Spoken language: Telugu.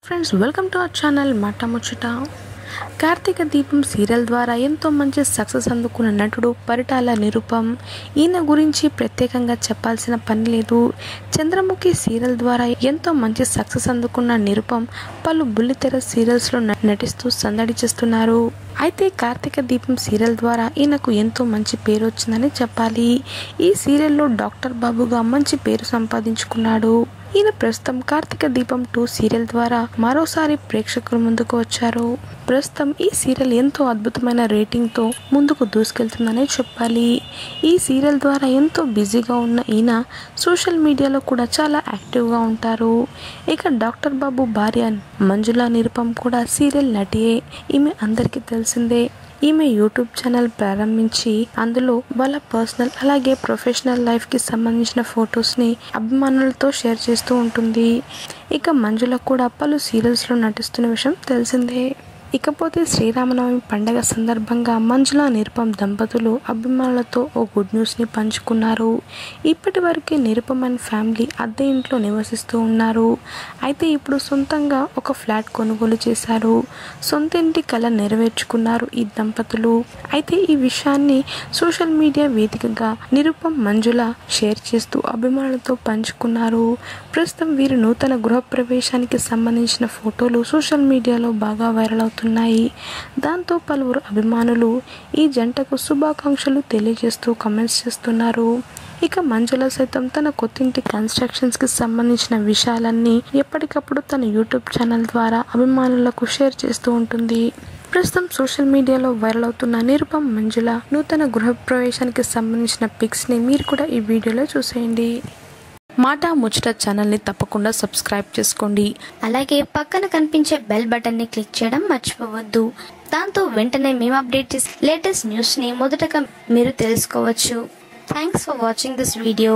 Friends, welcome to our channel మాట ముచ్చట. కార్తీక దీపం సీరియల్ ద్వారా ఎంతో మంచి సక్సెస్ అందుకున్న నటుడు పరిటాల నిరుపమ్. ఈయన గురించి ప్రత్యేకంగా చెప్పాల్సిన పని లేదు. చంద్రముఖి సీరియల్ ద్వారా ఎంతో మంచి సక్సెస్ అందుకున్న నిరుపమ్ పలు బుల్లితెర సీరియల్స్లో నటిస్తూ సందడి చేస్తున్నారు. అయితే కార్తీక దీపం సీరియల్ ద్వారా ఈయనకు ఎంతో మంచి పేరు వచ్చిందని చెప్పాలి. ఈ సీరియల్లో డాక్టర్ బాబుగా మంచి పేరు సంపాదించుకున్నాడు. ఈయన ప్రస్తుతం కార్తీక దీపం 2 సీరియల్ ద్వారా మరోసారి ప్రేక్షకుల ముందుకు వచ్చారు. ప్రస్తుతం ఈ సీరియల్ ఎంతో అద్భుతమైన రేటింగ్తో ముందుకు దూసుకెళ్తుందనే చెప్పాలి. ఈ సీరియల్ ద్వారా ఎంతో బిజీగా ఉన్న ఈయన సోషల్ మీడియాలో కూడా చాలా యాక్టివ్గా ఉంటారు. ఇక డాక్టర్ బాబు భార్య మంజుల నిరుపమ్ కూడా సీరియల్ నటియే. ఈమె అందరికీ తెలిసిందే. ఈమె యూట్యూబ్ ఛానల్ ప్రారంభించి అందులో వాళ్ళ పర్సనల్ అలాగే ప్రొఫెషనల్ లైఫ్కి సంబంధించిన ఫొటోస్ని అభిమానులతో షేర్ చేస్తూ ఉంటుంది. ఇక మంజుల కూడా పలు సీరియల్స్లో నటిస్తున్న విషయం తెలిసిందే. ఇకపోతే శ్రీరామనవమి పండగ సందర్భంగా మంజుల నిరుపమ్ దంపతులు అభిమానులతో ఓ గుడ్ న్యూస్ని పంచుకున్నారు. ఇప్పటి వరకే నిరుపమ్ అండ్ ఫ్యామిలీ అద్దె ఇంట్లో నివసిస్తూ ఉన్నారు. అయితే ఇప్పుడు సొంతంగా ఒక ఫ్లాట్ కొనుగోలు చేశారు. సొంత ఇంటి కల నెరవేర్చుకున్నారు ఈ దంపతులు. అయితే ఈ విషయాన్ని సోషల్ మీడియా వేదికగా నిరుపమ్ మంజుల షేర్ చేస్తూ అభిమానులతో పంచుకున్నారు. ప్రస్తుతం వీరి నూతన గృహప్రవేశానికి సంబంధించిన ఫోటోలు సోషల్ మీడియాలో బాగా వైరల్ అవుతున్నాయి. దాంతో పలువురు అభిమానులు ఈ జంటకు శుభాకాంక్షలు తెలియజేస్తూ కామెంట్స్ చేస్తున్నారు. ఇక మంజుల సైతం తన కొత్తింటి కన్స్ట్రక్షన్స్కి సంబంధించిన విషయాలన్నీ ఎప్పటికప్పుడు తన యూట్యూబ్ ఛానల్ ద్వారా అభిమానులకు షేర్ చేస్తూ ఉంటుంది. ప్రస్తుతం సోషల్ మీడియాలో వైరల్ అవుతున్న నిరుపమ్ మంజుల నూతన గృహప్రవేశానికి సంబంధించిన పిక్స్ని మీరు కూడా ఈ వీడియోలో చూసేయండి. మాట ముచ్చట ఛానల్ని తప్పకుండా సబ్స్క్రైబ్ చేసుకోండి. అలాగే పక్కన కనిపించే బెల్ బటన్ని క్లిక్ చేయడం మర్చిపోవద్దు. దాంతో వెంటనే మేము అప్డేట్ చేసే లేటెస్ట్ న్యూస్ని మొదటగా మీరు తెలుసుకోవచ్చు. Thanks for watching this video.